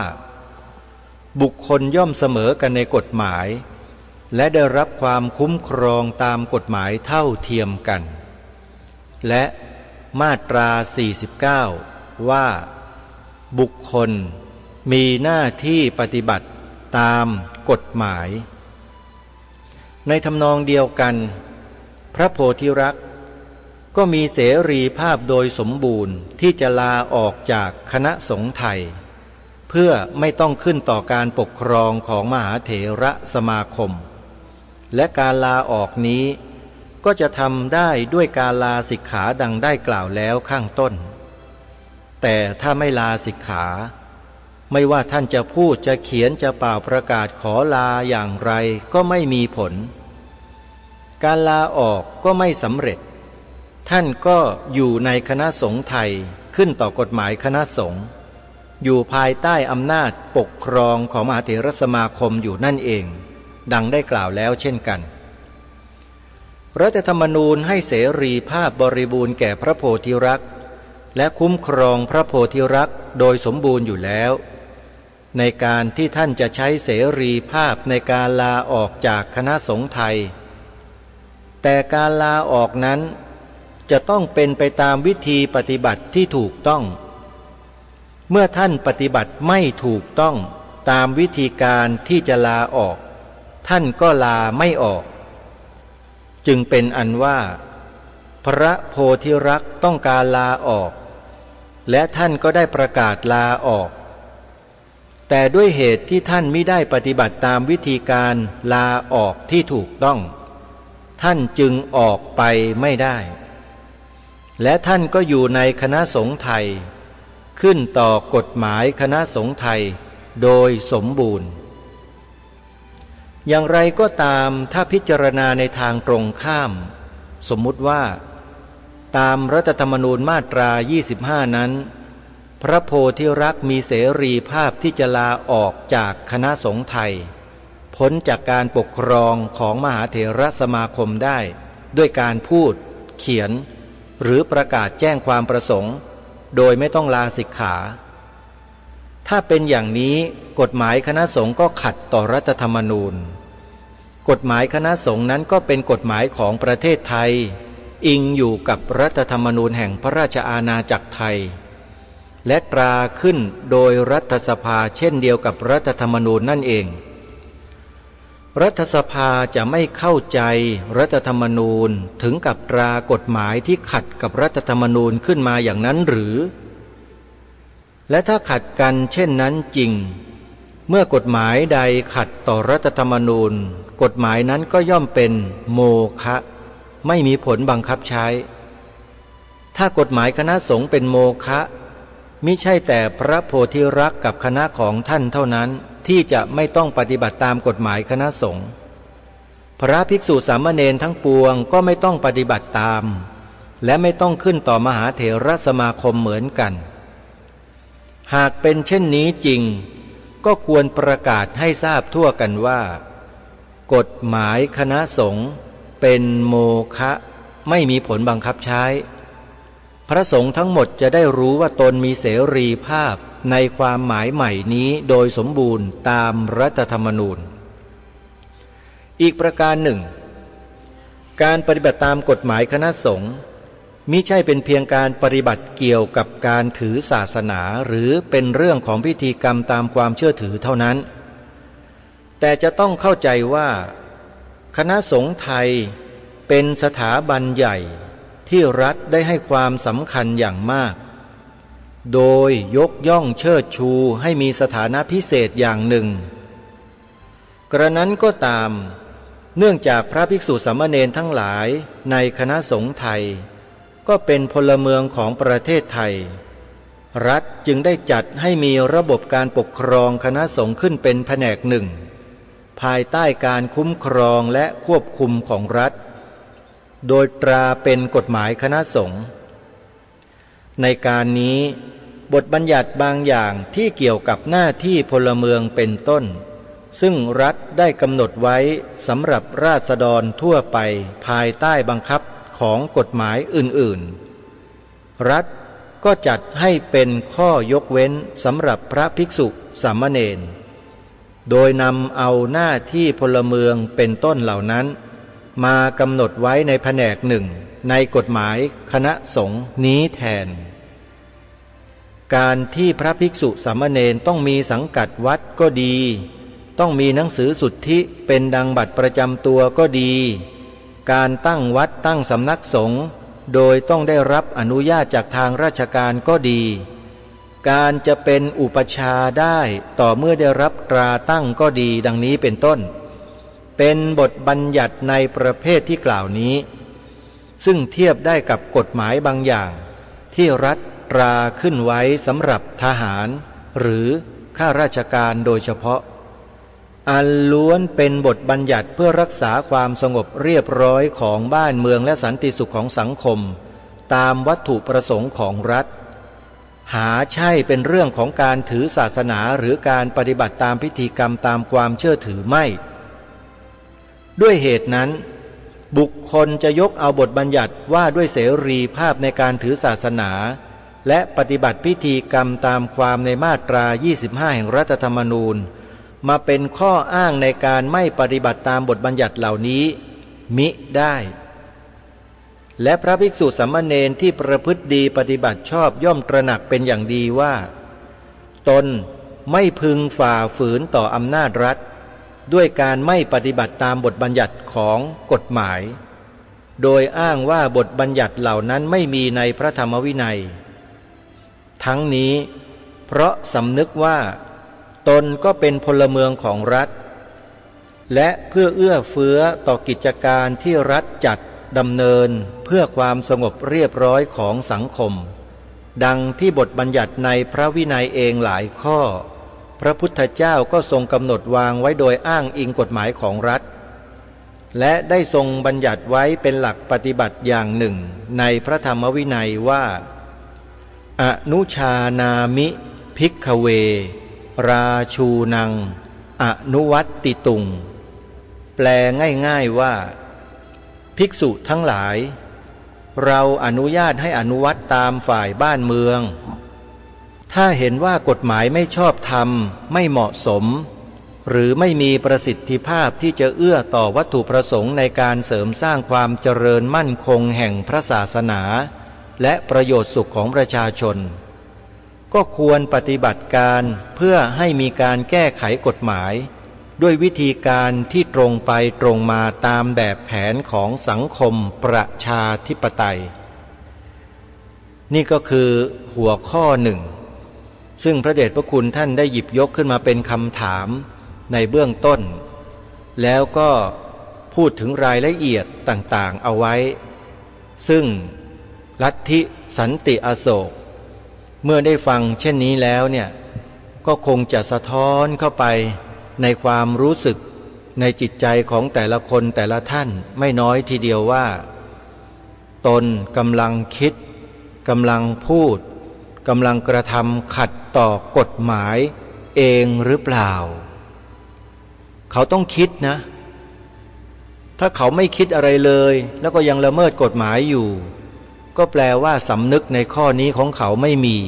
บุคคลย่อมเสมอกันในกฎหมายและได้รับความคุ้มครองตามกฎหมายเท่าเทียมกันและมาตรา 49 ว่าบุคคลมีหน้าที่ปฏิบัติตามกฎหมายในทำนองเดียวกันพระโพธิรักษ์ก็มีเสรีภาพโดยสมบูรณ์ที่จะลาออกจากคณะสงฆ์ไทยเพื่อไม่ต้องขึ้นต่อการปกครองของมหาเถระสมาคมและการลาออกนี้ก็จะทำได้ด้วยการลาสิกขาดังได้กล่าวแล้วข้างต้นแต่ถ้าไม่ลาสิกขาไม่ว่าท่านจะพูดจะเขียนจะเป่าประกาศขอลาอย่างไรก็ไม่มีผลการลาออกก็ไม่สำเร็จท่านก็อยู่ในคณะสงฆ์ไทยขึ้นต่อกฎหมายคณะสงฆ์อยู่ภายใต้อำนาจปกครองของมหาเถรสมาคมอยู่นั่นเองดังได้กล่าวแล้วเช่นกันรัฐธรรมนูญให้เสรีภาพบริบูรณ์แก่พระโพธิรักษ์และคุ้มครองพระโพธิรักษ์โดยสมบูรณ์อยู่แล้วในการที่ท่านจะใช้เสรีภาพในการลาออกจากคณะสงฆ์ไทยแต่การลาออกนั้นจะต้องเป็นไปตามวิธีปฏิบัติที่ถูกต้องเมื่อท่านปฏิบัติไม่ถูกต้องตามวิธีการที่จะลาออกท่านก็ลาไม่ออกจึงเป็นอันว่าพระโพธิรักษ์ต้องการลาออกและท่านก็ได้ประกาศลาออกแต่ด้วยเหตุที่ท่านไม่ได้ปฏิบัติตามวิธีการลาออกที่ถูกต้องท่านจึงออกไปไม่ได้และท่านก็อยู่ในคณะสงฆ์ไทยขึ้นต่อกฎหมายคณะสงฆ์ไทยโดยสมบูรณ์อย่างไรก็ตามถ้าพิจารณาในทางตรงข้ามสมมุติว่าตามรัฐธรรมนูญมาตรา 25 นั้นพระโพธิรักษ์มีเสรีภาพที่จะลาออกจากคณะสงฆ์ไทยพ้นจากการปกครองของมหาเถรสมาคมได้ด้วยการพูดเขียนหรือประกาศแจ้งความประสงค์โดยไม่ต้องลาสิกขาถ้าเป็นอย่างนี้กฎหมายคณะสงฆ์ก็ขัดต่อรัฐธรรมนูญกฎหมายคณะสงฆ์นั้นก็เป็นกฎหมายของประเทศไทยอิงอยู่กับรัฐธรรมนูญแห่งพระราชอาณาจักรไทยและตราขึ้นโดยรัฐสภาเช่นเดียวกับรัฐธรรมนูญนั่นเองรัฐสภาจะไม่เข้าใจรัฐธรรมนูญถึงกับตรากฎหมายที่ขัดกับรัฐธรรมนูญขึ้นมาอย่างนั้นหรือและถ้าขัดกันเช่นนั้นจริงเมื่อกฎหมายใดขัดต่อรัฐธรรมนูญกฎหมายนั้นก็ย่อมเป็นโมฆะไม่มีผลบังคับใช้ถ้ากฎหมายคณะสงฆ์เป็นโมฆะมิใช่แต่พระโพธิรักษ์กับคณะของท่านเท่านั้นที่จะไม่ต้องปฏิบัติตามกฎหมายคณะสงฆ์พระภิกษุสามเณรทั้งปวงก็ไม่ต้องปฏิบัติตามและไม่ต้องขึ้นต่อมหาเถรสมาคมเหมือนกันหากเป็นเช่นนี้จริงก็ควรประกาศให้ทราบทั่วกันว่ากฎหมายคณะสงฆ์เป็นโมฆะไม่มีผลบังคับใช้พระสงฆ์ทั้งหมดจะได้รู้ว่าตนมีเสรีภาพในความหมายใหม่นี้โดยสมบูรณ์ตามรัฐธรรมนูญอีกประการหนึ่งการปฏิบัติตามกฎหมายคณะสงฆ์ มิใช่เป็นเพียงการปฏิบัติเกี่ยวกับการถือศาสนาหรือเป็นเรื่องของพิธีกรรมตามความเชื่อถือเท่านั้นแต่จะต้องเข้าใจว่าคณะสงฆ์ไทยเป็นสถาบันใหญ่ที่รัฐได้ให้ความสำคัญอย่างมากโดยยกย่องเชิดชูให้มีสถานะพิเศษอย่างหนึ่งกระนั้นก็ตามเนื่องจากพระภิกษุสามเณรทั้งหลายในคณะสงฆ์ไทยก็เป็นพลเมืองของประเทศไทยรัฐจึงได้จัดให้มีระบบการปกครองคณะสงฆ์ขึ้นเป็นแผนกหนึ่งภายใต้การคุ้มครองและควบคุมของรัฐโดยตราเป็นกฎหมายคณะสงฆ์ในการนี้บทบัญญัติบางอย่างที่เกี่ยวกับหน้าที่พลเมืองเป็นต้นซึ่งรัฐได้กำหนดไว้สำหรับราษฎรทั่วไปภายใต้บังคับของกฎหมายอื่นๆรัฐก็จัดให้เป็นข้อยกเว้นสำหรับพระภิกษุสามเณรโดยนำเอาหน้าที่พลเมืองเป็นต้นเหล่านั้นมากำหนดไว้ในแผนกหนึ่งในกฎหมายคณะสงฆ์นี้แทนการที่พระภิกษุสามเณรต้องมีสังกัดวัดก็ดีต้องมีหนังสือสุทธิเป็นดังบัตรประจำตัวก็ดีการตั้งวัดตั้งสำนักสงฆ์โดยต้องได้รับอนุญาตจากทางราชการก็ดีการจะเป็นอุปชาได้ต่อเมื่อได้รับตราตั้งก็ดีดังนี้เป็นต้นเป็นบทบัญญัติในประเภทที่กล่าวนี้ซึ่งเทียบได้กับกฎหมายบางอย่างที่รัฐตราขึ้นไว้สำหรับทหารหรือข้าราชการโดยเฉพาะอันล้วนเป็นบทบัญญัติเพื่อรักษาความสงบเรียบร้อยของบ้านเมืองและสันติสุขของสังคมตามวัตถุประสงค์ของรัฐหาใช่เป็นเรื่องของการถือศาสนาหรือการปฏิบัติตามพิธีกรรมตามความเชื่อถือไม่ด้วยเหตุนั้นบุคคลจะยกเอาบทบัญญัติว่าด้วยเสรีภาพในการถือศาสนาและปฏิบัติพิธีกรรมตามความในมาตรา 25 แห่งรัฐธรรมนูญมาเป็นข้ออ้างในการไม่ปฏิบัติตามบทบัญญัติเหล่านี้มิได้และพระภิกษุสามเณรที่ประพฤติดีปฏิบัติชอบย่อมตระหนักเป็นอย่างดีว่าตนไม่พึงฝ่าฝืนต่ออำนาจรัฐด้วยการไม่ปฏิบัติตามบทบัญญัติของกฎหมายโดยอ้างว่าบทบัญญัติเหล่านั้นไม่มีในพระธรรมวินัยทั้งนี้เพราะสำนึกว่าตนก็เป็นพลเมืองของรัฐและเพื่อเอื้อเฟื้อต่อกิจการที่รัฐจัดดำเนินเพื่อความสงบเรียบร้อยของสังคมดังที่บทบัญญัติในพระวินัยเองหลายข้อพระพุทธเจ้าก็ทรงกำหนดวางไว้โดยอ้างอิงกฎหมายของรัฐและได้ทรงบัญญัติไว้เป็นหลักปฏิบัติอย่างหนึ่งในพระธรรมวินัยว่าอนุชานามิภิกขเวราชูนังอนุวัตติตุงแปลง่ายๆว่าภิกษุทั้งหลายเราอนุญาตให้อนุวัตตามฝ่ายบ้านเมืองถ้าเห็นว่ากฎหมายไม่ชอบธรรมไม่เหมาะสมหรือไม่มีประสิทธิภาพที่จะเอื้อต่อวัตถุประสงค์ในการเสริมสร้างความเจริญมั่นคงแห่งพระศาสนาและประโยชน์สุขของประชาชนก็ควรปฏิบัติการเพื่อให้มีการแก้ไขกฎหมายด้วยวิธีการที่ตรงไปตรงมาตามแบบแผนของสังคมประชาธิปไตยนี่ก็คือหัวข้อหนึ่งซึ่งพระเดชพระคุณท่านได้หยิบยกขึ้นมาเป็นคำถามในเบื้องต้นแล้วก็พูดถึงรายละเอียดต่างๆเอาไว้ซึ่งลัทธิสันติอโศกเมื่อได้ฟังเช่นนี้แล้วเนี่ยก็คงจะสะท้อนเข้าไปในความรู้สึกในจิตใจของแต่ละคนแต่ละท่านไม่น้อยทีเดียวว่าตนกำลังคิดกำลังพูดกำลังกระทำขัดต่อกฎหมายเองหรือเปล่าเขาต้องคิดนะถ้าเขาไม่คิดอะไรเลยแล้วก็ยังละเมิดกฎหมายอยู่ก็แปลว่าสำนึกในข้อนี้ของเขาไม่มี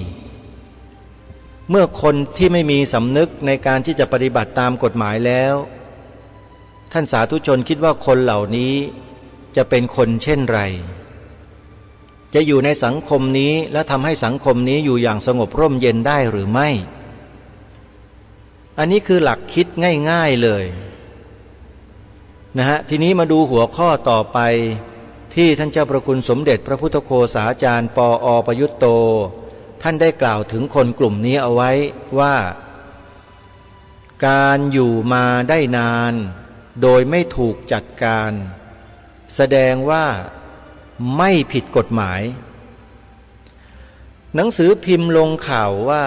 เมื่อคนที่ไม่มีสำนึกในการที่จะปฏิบัติตามกฎหมายแล้วท่านสาธุชนคิดว่าคนเหล่านี้จะเป็นคนเช่นไร จะอยู่ในสังคมนี้และทำให้สังคมนี้อยู่อย่างสงบร่มเย็นได้หรือไม่อันนี้คือหลักคิดง่ายๆเลยนะฮะทีนี้มาดูหัวข้อต่อไปที่ท่านเจ้าประคุณสมเด็จพระพุทธโฆษาจารย์ปอ.ประยุตโตท่านได้กล่าวถึงคนกลุ่มนี้เอาไว้ว่าการอยู่มาได้นานโดยไม่ถูกจัดการแสดงว่าไม่ผิดกฎหมายหนังสือพิมพ์ลงข่าวว่า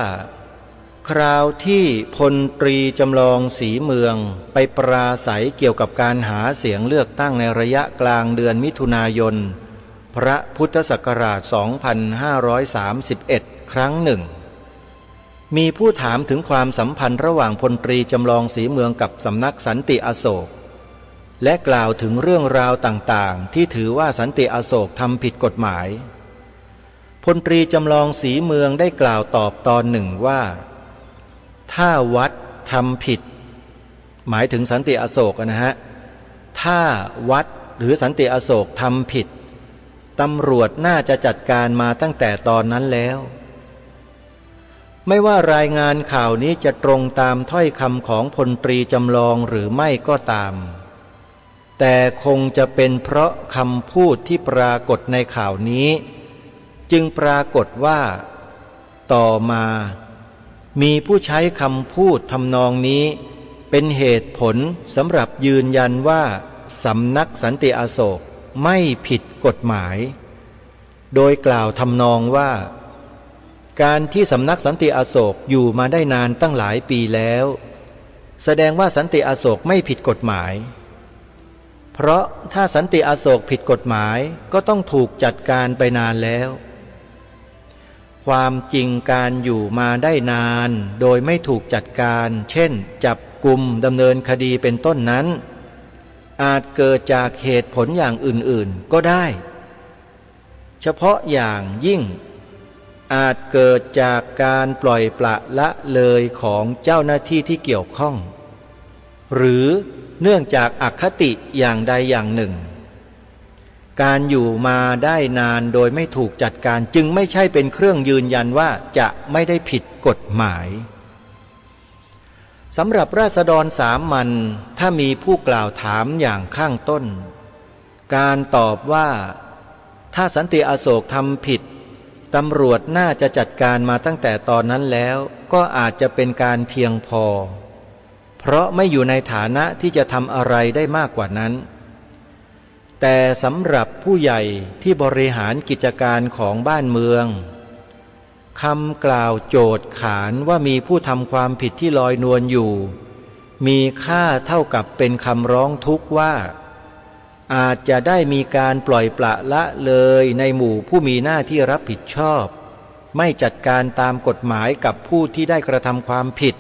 คราวที่พลตรีจำลองศรีเมืองไปปราศัยเกี่ยวกับการหาเสียงเลือกตั้งในระยะกลางเดือนมิถุนายนพระพุทธศักราช 2531 ครั้งหนึ่งมีผู้ถามถึงความสัมพันธ์ระหว่างพลตรีจำลองศรีเมืองกับสำนักสันติอโศกและกล่าวถึงเรื่องราวต่างๆที่ถือว่าสันติอโศกทำผิดกฎหมายพลตรีจำลองศรีเมืองได้กล่าวตอบตอนหนึ่งว่าถ้าวัดทำผิดหมายถึงสันติอโศกนะฮะถ้าวัดหรือสันติอโศกทำผิดตำรวจน่าจะจัดการมาตั้งแต่ตอนนั้นแล้วไม่ว่ารายงานข่าวนี้จะตรงตามถ้อยคำของพลตรีจำลองหรือไม่ก็ตามแต่คงจะเป็นเพราะคำพูดที่ปรากฏในข่าวนี้จึงปรากฏว่าต่อมามีผู้ใช้คำพูดทำนองนี้เป็นเหตุผลสำหรับยืนยันว่าสำนักสันติอโศกไม่ผิดกฎหมายโดยกล่าวทำนองว่าการที่สำนักสันติอโศกอยู่มาได้นานตั้งหลายปีแล้วแสดงว่าสันติอโศกไม่ผิดกฎหมายเพราะถ้าสันติอโศกผิดกฎหมายก็ต้องถูกจัดการไปนานแล้วความจริงการอยู่มาได้นานโดยไม่ถูกจัดการเช่นจับกุมดำเนินคดีเป็นต้นนั้นอาจเกิดจากเหตุผลอย่างอื่นๆก็ได้เฉพาะอย่างยิ่งอาจเกิดจากการปล่อยปละละเลยของเจ้าหน้าที่ที่เกี่ยวข้องหรือเนื่องจากอคติอย่างใดอย่างหนึ่งการอยู่มาได้นานโดยไม่ถูกจัดการจึงไม่ใช่เป็นเครื่องยืนยันว่าจะไม่ได้ผิดกฎหมายสำหรับราษฎรสามัญถ้ามีผู้กล่าวถามอย่างข้างต้นการตอบว่าถ้าสันติอโศกทำผิดตำรวจน่าจะจัดการมาตั้งแต่ตอนนั้นแล้วก็อาจจะเป็นการเพียงพอเพราะไม่อยู่ในฐานะที่จะทำอะไรได้มากกว่านั้นแต่สำหรับผู้ใหญ่ที่บริหารกิจการของบ้านเมืองคำกล่าวโจทย์ขานว่ามีผู้ทำความผิดที่ลอยนวลอยู่มีค่าเท่ากับเป็นคำร้องทุกข์ว่าอาจจะได้มีการปล่อยปละละเลยในหมู่ผู้มีหน้าที่รับผิดชอบไม่จัดการตามกฎหมายกับผู้ที่ได้กระทำความผิด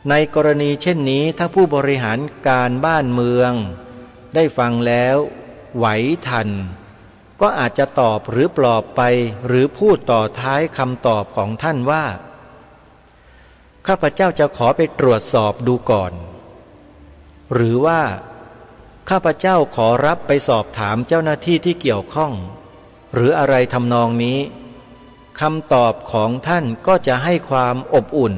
ในกรณีเช่นนี้ถ้าผู้บริหารการบ้านเมืองได้ฟังแล้วไหวทันก็อาจจะตอบหรือปลอบไปหรือพูดต่อท้ายคำตอบของท่านว่าข้าพเจ้าจะขอไปตรวจสอบดูก่อนหรือว่าข้าพเจ้าขอรับไปสอบถามเจ้าหน้าที่ที่เกี่ยวข้องหรืออะไรทำนองนี้คำตอบของท่านก็จะให้ความอบอุ่น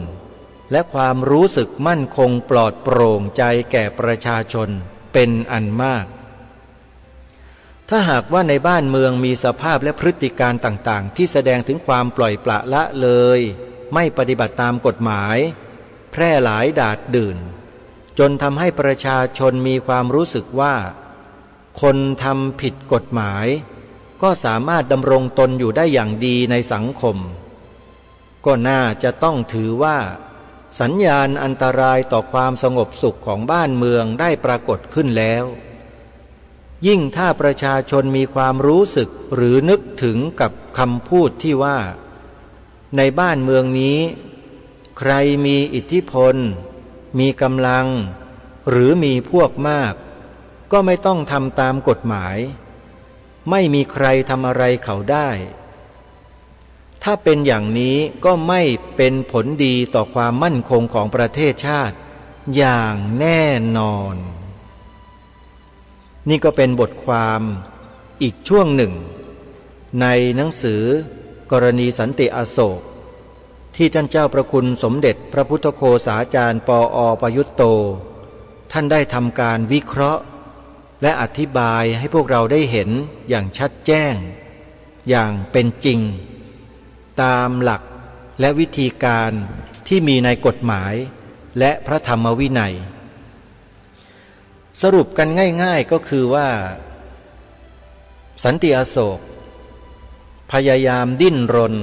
และความรู้สึกมั่นคงปลอดโปร่งใจแก่ประชาชนเป็นอันมากถ้าหากว่าในบ้านเมืองมีสภาพและพฤติการต่างๆที่แสดงถึงความปล่อยปละละเลยไม่ปฏิบัติตามกฎหมายแพร่หลายดาษดื่นจนทำให้ประชาชนมีความรู้สึกว่าคนทำผิดกฎหมายก็สามารถดำรงตนอยู่ได้อย่างดีในสังคมก็น่าจะต้องถือว่าสัญญาณอันตรายต่อความสงบสุขของบ้านเมืองได้ปรากฏขึ้นแล้วยิ่งถ้าประชาชนมีความรู้สึกหรือนึกถึงกับคำพูดที่ว่าในบ้านเมืองนี้ใครมีอิทธิพลมีกำลังหรือมีพวกมากก็ไม่ต้องทำตามกฎหมายไม่มีใครทำอะไรเขาได้ถ้าเป็นอย่างนี้ก็ไม่เป็นผลดีต่อความมั่นคงของประเทศชาติอย่างแน่นอนนี่ก็เป็นบทความอีกช่วงหนึ่ง ในหนังสือกรณีสันติอโศกที่ท่านเจ้าประคุณสมเด็จพระพุทธโฆษาจารย์ปอ.ประยุตโตท่านได้ทำการวิเคราะห์และอธิบายให้พวกเราได้เห็นอย่างชัดแจ้งอย่างเป็นจริงตามหลักและวิธีการที่มีในกฎหมายและพระธรรมวินัยสรุปกันง่ายๆก็คือว่าสันติอโศกพยายามดิ้นรน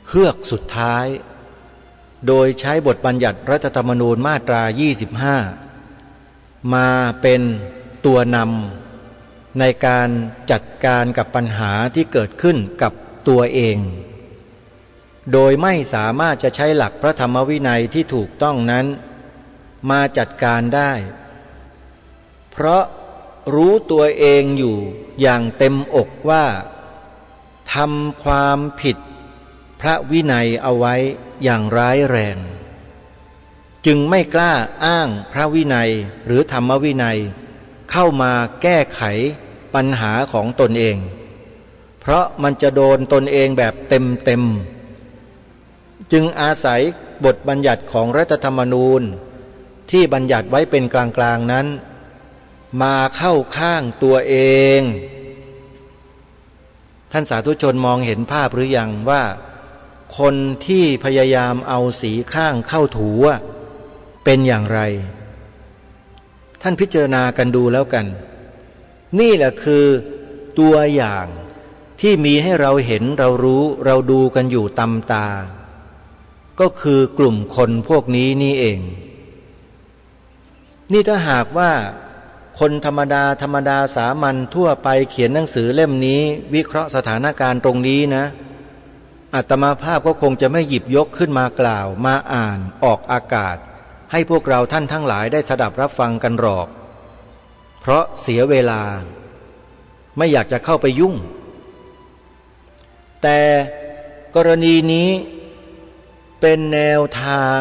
เฮือกสุดท้ายโดยใช้บทบัญญัติรัฐธรรมนูญมาตรา 25มาเป็นตัวนำในการจัดการกับปัญหาที่เกิดขึ้นกับตัวเองโดยไม่สามารถจะใช้หลักพระธรรมวินัยที่ถูกต้องนั้นมาจัดการได้เพราะรู้ตัวเองอยู่อย่างเต็มอกว่าทำความผิดพระวินัยเอาไว้อย่างร้ายแรงจึงไม่กล้าอ้างพระวินัยหรือธรรมวินัยเข้ามาแก้ไขปัญหาของตนเองเพราะมันจะโดนตนเองแบบเต็มจึงอาศัยบทบัญญัติของรัฐธรรมนูญที่บัญญัติไว้เป็นกลางๆนั้นมาเข้าข้างตัวเองท่านสาธุชนมองเห็นภาพหรือยังว่าคนที่พยายามเอาสีข้างเข้าถูเป็นอย่างไรท่านพิจารณากันดูแล้วกันนี่แหละคือตัวอย่างที่มีให้เราเห็นเรารู้เราดูกันอยู่ตำตาก็คือกลุ่มคนพวกนี้นี่เองนี่ถ้าหากว่าคนธรรมดาสามัญทั่วไปเขียนหนังสือเล่มนี้วิเคราะห์สถานการณ์ตรงนี้นะอาตมาภาพก็คงจะไม่หยิบยกขึ้นมากล่าวมาอ่านออกอากาศให้พวกเราท่านทั้งหลายได้สดับรับฟังกันหรอกเพราะเสียเวลาไม่อยากจะเข้าไปยุ่งแต่กรณีนี้เป็นแนวทาง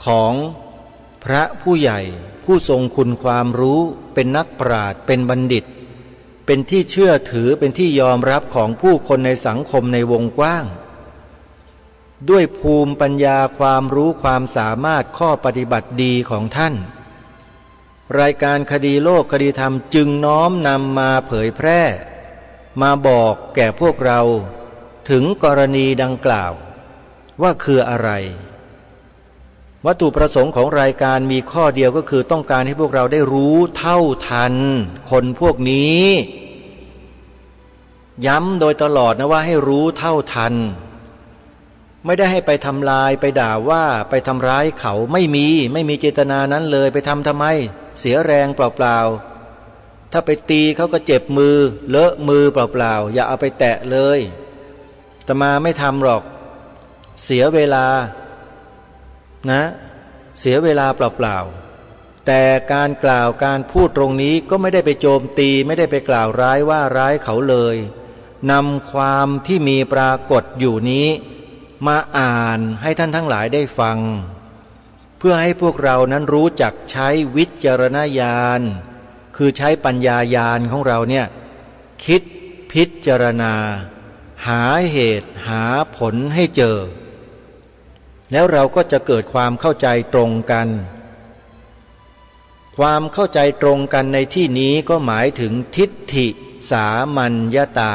ของพระผู้ใหญ่ผู้ทรงคุณความรู้เป็นนักปราชญ์เป็นบัณฑิตเป็นที่เชื่อถือเป็นที่ยอมรับของผู้คนในสังคมในวงกว้างด้วยภูมิปัญญาความรู้ความสามารถข้อปฏิบัติดีของท่านรายการคดีโลกคดีธรรมจึงน้อมนำมาเผยแพร่มาบอกแก่พวกเราถึงกรณีดังกล่าวว่าคืออะไรวัตถุประสงค์ของรายการมีข้อเดียวก็คือต้องการให้พวกเราได้รู้เท่าทันคนพวกนี้ย้ำโดยตลอดนะว่าให้รู้เท่าทันไม่ได้ให้ไปทำลายไปด่าว่าไปทำร้ายเขาไม่มีเจตนานั้นเลยไปทำไมเสียแรงเปล่าๆถ้าไปตีเขาก็เจ็บมือเลอะมือเปล่าๆอย่าเอาไปแตะเลยอาตมาไม่ทำหรอกเสียเวลานะเสียเวลาเปล่าๆแต่การกล่าวการพูดตรงนี้ก็ไม่ได้ไปโจมตีไม่ได้ไปกล่าวร้ายว่าร้ายเขาเลยนำความที่มีปรากฏอยู่นี้มาอ่านให้ท่านทั้งหลายได้ฟังเพื่อให้พวกเรานั้นรู้จักใช้วิจารณญาณคือใช้ปัญญาญาณของเราเนี่ยคิดพิจารณาหาเหตุหาผลให้เจอแล้วเราก็จะเกิดความเข้าใจตรงกันความเข้าใจตรงกันในที่นี้ก็หมายถึงทิฏฐิสามัญญตา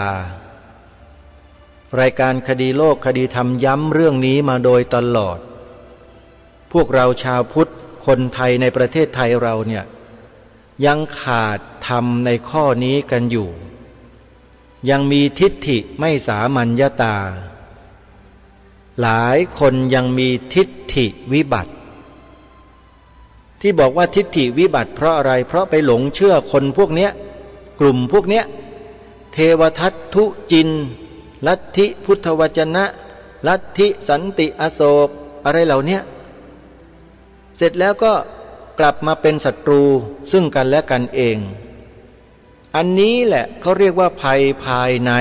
รายการคดีโลกคดีธรรมย้ำเรื่องนี้มาโดยตลอดพวกเราชาวพุทธคนไทยในประเทศไทยเราเนี่ยยังขาดธรรมในข้อนี้กันอยู่ยังมีทิฏฐิไม่สามัญญตาหลายคนยังมีทิฏฐิวิบัติที่บอกว่าทิฏฐิวิบัติเพราะอะไรเพราะไปหลงเชื่อคนพวกเนี้ยกลุ่มพวกเนี้ยเทวทัตทุจินลัทธิพุทธวจนะลัทธิสันติอโศกอะไรเหล่านี้เสร็จแล้วก็กลับมาเป็นศัตรูซึ่งกันและกันเองอันนี้แหละเขาเรียกว่าภัยภายใน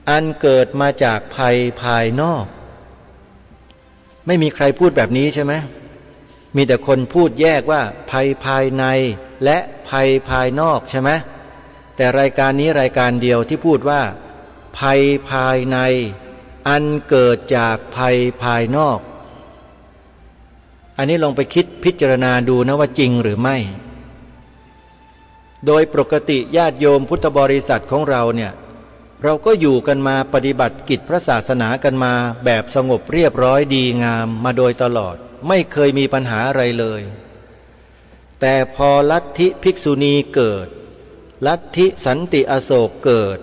อันเกิดมาจากภัยภายนอกไม่มีใครพูดแบบนี้ใช่ไหมมีแต่คนพูดแยกว่าภัยภายในและภัยภายนอกใช่ไหม แต่รายการนี้รายการเดียวที่พูดว่าภัยภายในอันเกิดจากภัยภายนอกอันนี้ลองไปคิดพิจารณาดูนะว่าจริงหรือไม่โดยปกติญาติโยมพุทธบริษัทของเราเนี่ยเราก็อยู่กันมาปฏิบัติกิจพระศาสนากันมาแบบสงบเรียบร้อยดีงามมาโดยตลอดไม่เคยมีปัญหาอะไรเลยแต่พอลัทธิภิกษุณีเกิดลัทธิสันติอโศกเกิด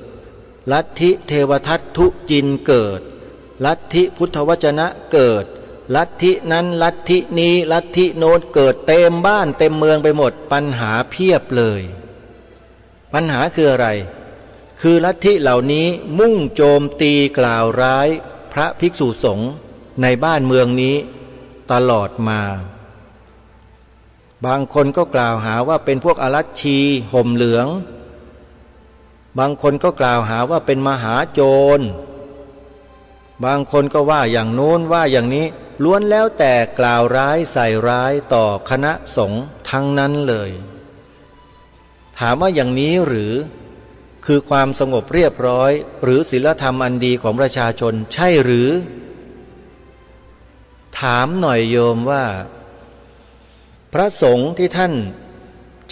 ลัทธิเทวทัตทุจินเกิดลัทธิพุทธวจนะเกิดลัทธินั้นลัทธินี้ลัทธิโน้นเกิดเต็มบ้านเต็มเมืองไปหมดปัญหาเพียบเลยปัญหาคืออะไรคือลัทธิเหล่านี้มุ่งโจมตีกล่าวร้ายพระภิกษุสงฆ์ในบ้านเมืองนี้ตลอดมาบางคนก็กล่าวหาว่าเป็นพวกอรัชชีห่มเหลืองบางคนก็กล่าวหาว่าเป็นมหาโจรบางคนก็ว่าอย่างโน้นว่าอย่างนี้ล้วนแล้วแต่กล่าวร้ายใส่ร้ายต่อคณะสงฆ์ทั้งนั้นเลยถามว่าอย่างนี้หรือคือความสงบเรียบร้อยหรือศีลธรรมอันดีของประชาชนใช่หรือถามหน่อยโยมว่าพระสงฆ์ที่ท่าน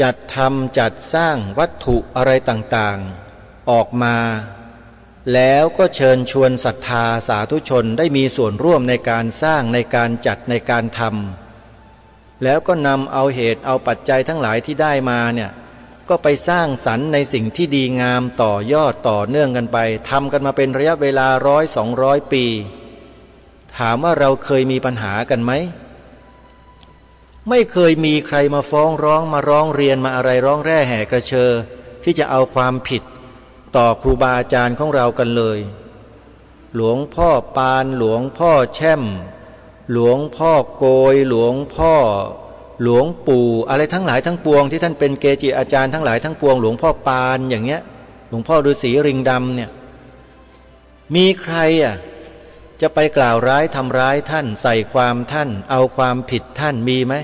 จัดทำจัดสร้างวัตถุอะไรต่างๆออกมาแล้วก็เชิญชวนศรัทธาสาธุชนได้มีส่วนร่วมในการสร้างในการจัดในการทำแล้วก็นำเอาเหตุเอาปัจจัยทั้งหลายที่ได้มาเนี่ยก็ไปสร้างสรรค์ในสิ่งที่ดีงามต่อยอดต่อเนื่องกันไปทำกันมาเป็นระยะเวลา100-200 ปีถามว่าเราเคยมีปัญหากันไหมไม่เคยมีใครมาฟ้องร้องมาร้องเรียนมาอะไรร้องแร่แห่กระเชอที่จะเอาความผิดต่อครูบาอาจารย์ของเรากันเลยหลวงพ่อปานหลวงพ่อแช่มหลวงพ่อโกยหลวงพ่อหลวงปู่อะไรทั้งหลายทั้งปวงที่ท่านเป็นเกจิอาจารย์ทั้งหลายทั้งปวงหลวงพ่อปานอย่างเงี้ยหลวงพ่อฤาษีริงดำเนี่ยมีใครจะไปกล่าวร้ายทำร้ายท่านใส่ความท่านเอาความผิดท่านมีไหม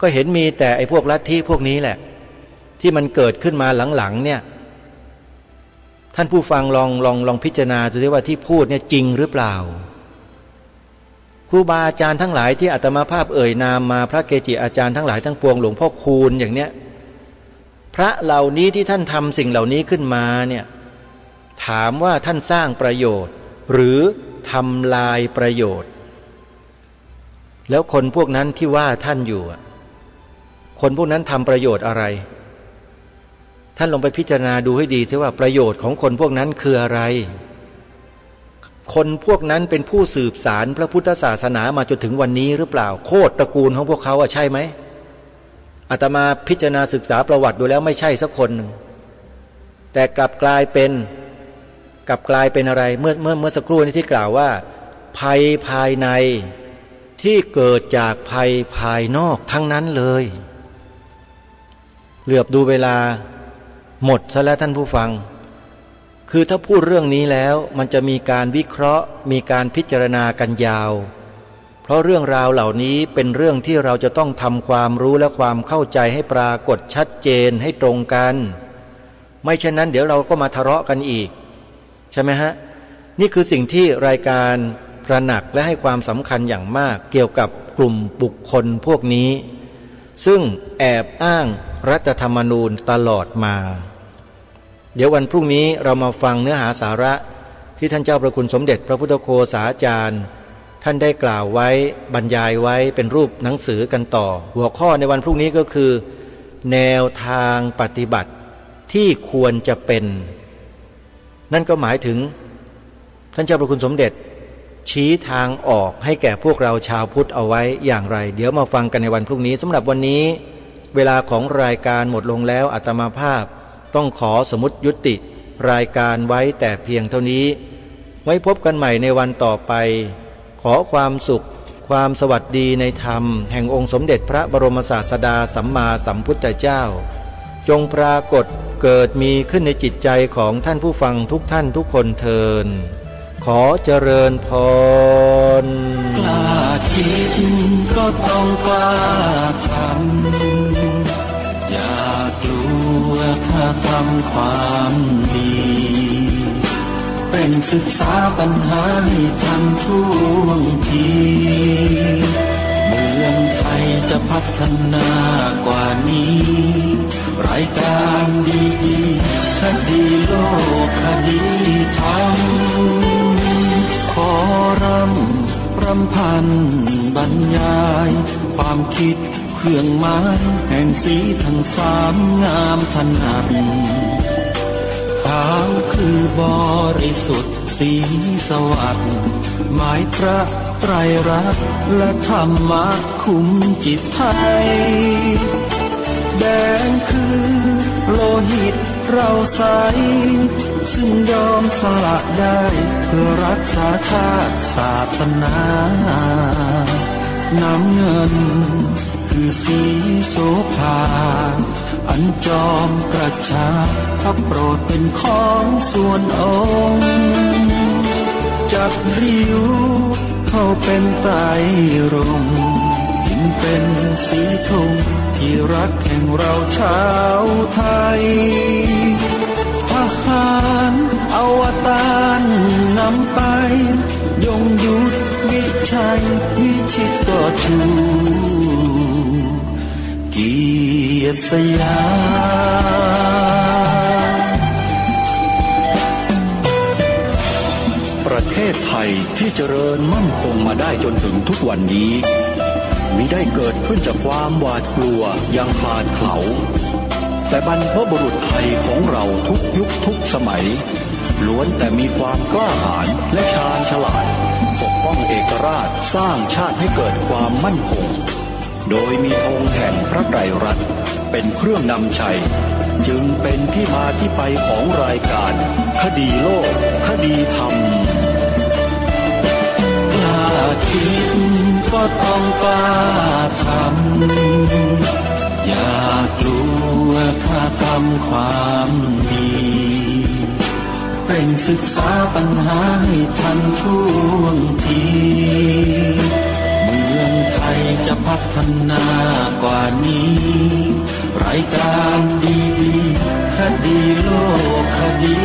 ก็เห็นมีแต่ไอ้พวกลัทธิพวกนี้แหละที่มันเกิดขึ้นมาหลังๆเนี่ยท่านผู้ฟังลองพิจารณาดูดิว่าที่พูดเนี่ยจริงหรือเปล่าครูบาอาจารย์ทั้งหลายที่อาตมาภาพเอ่ยนามมาพระเกจิอาจารย์ทั้งหลายทั้งปวงหลวงพ่อคูณอย่างเนี้ยพระเหล่านี้ที่ท่านทำสิ่งเหล่านี้ขึ้นมาเนี่ยถามว่าท่านสร้างประโยชน์หรือทำลายประโยชน์แล้วคนพวกนั้นที่ว่าท่านอยู่คนพวกนั้นทำประโยชน์อะไรท่านลองไปพิจารณาดูให้ดีที่ว่าประโยชน์ของคนพวกนั้นคืออะไรคนพวกนั้นเป็นผู้สืบสารพระพุทธศาสนามาจนถึงวันนี้หรือเปล่าโคตรตระกูลของพวกเขาใช่ไหมอาตมาพิจารณาศึกษาประวัติดูแล้วไม่ใช่สักคนหนึ่งแต่กลับกลายเป็นอะไรเมื่อสักครู่นี้ที่กล่าวว่าภัยภายในที่เกิดจากภัยภายนอกทั้งนั้นเลยเหลือบดูเวลาหมดซะแล้วท่านผู้ฟังคือถ้าพูดเรื่องนี้แล้วมันจะมีการวิเคราะห์มีการพิจารณากันยาวเพราะเรื่องราวเหล่านี้เป็นเรื่องที่เราจะต้องทำความรู้และความเข้าใจให้ปรากฏชัดเจนให้ตรงกันไม่เช่นนั้นเดี๋ยวเราก็มาทะเลาะกันอีกใช่ไหมฮะนี่คือสิ่งที่รายการตระหนักและให้ความสำคัญอย่างมากเกี่ยวกับกลุ่มบุคคลพวกนี้ซึ่งแอบอ้างรัฐธรรมนูญตลอดมาเดี๋ยววันพรุ่งนี้เรามาฟังเนื้อหาสาระที่ท่านเจ้าประคุณสมเด็จพระพุทธโฆษาจารย์ท่านได้กล่าวไว้บรรยายไว้เป็นรูปหนังสือกันต่อหัวข้อในวันพรุ่งนี้ก็คือแนวทางปฏิบัติที่ควรจะเป็นนั่นก็หมายถึงท่านเจ้าประคุณสมเด็จชี้ทางออกให้แก่พวกเราชาวพุทธเอาไว้อย่างไรเดี๋ยวมาฟังกันในวันพรุ่งนี้สำหรับวันนี้เวลาของรายการหมดลงแล้วอาตมาภาพต้องขอสมุดยุติรายการไว้แต่เพียงเท่านี้ไว้พบกันใหม่ในวันต่อไปขอความสุขความสวัสดีในธรรมแห่งองค์สมเด็จพระบรมศาสดาสัมมาสัมพุทธเจ้าจงปรากฏเกิดมีขึ้นในจิตใจของท่านผู้ฟังทุกท่านทุกคนเทินขอเจริญพรกล้าคิดก็ต้องกล้าทำอย่ากลัวใคร ทำความดี เป็นศึกษาปัญหาให้ทันท่วงทีเมืองไทยจะพัฒนากว่านี้ รายการดีๆคดีโลกคดีธรรมขอรำพันบรรยายความคิดเครื่องหมายแห่งสีทั้งสามงามถนัดขาวคือบริสุทธิ์สีสวัสดิ์หมายพระไตรรัตน์และธรรมะคุ้มจิตไทยแดงคือโลหิตเราใสซึ่งยอมสละได้เพื่อรักษาชาติศาสนาน้ำเงินคือสีโสภาอันจอมประชาพระโปรดเป็นของส่วนองค์จับริ้วเข้าเป็นไตรรงค์จึงเป็นสีธงที่รักแห่งเราชาวไทยทหารอวตารนำไปยงยุทธวิชัยวิชิตก็ชูเกียรติสยามประเทศไทยที่เจริญมั่นคงมาได้จนถึงทุกวันนี้มิได้เกิดขึ้นจากความหวาดกลัวอย่างคลาดเขลาแต่บรรพบุรุษไทยของเราทุกยุคทุกสมัยล้วนแต่มีความกล้าหาญและชาญฉลาดปกป้องเอกราชสร้างชาติให้เกิดความมั่นคงโดยมีธงแห่งพระไตรรัตน์เป็นเครื่องนำชัยจึงเป็นที่มาที่ไปของรายการคดีโลกคดีธรรมกล้าคิดก็ต้องกล้าทำอย่ากลัวถ้าทำความดีเป็นศึกษาปัญหาให้ทันท่วงทีเมืองไทยจะพัฒนากว่านี้รายการดีๆคดีโลกคดี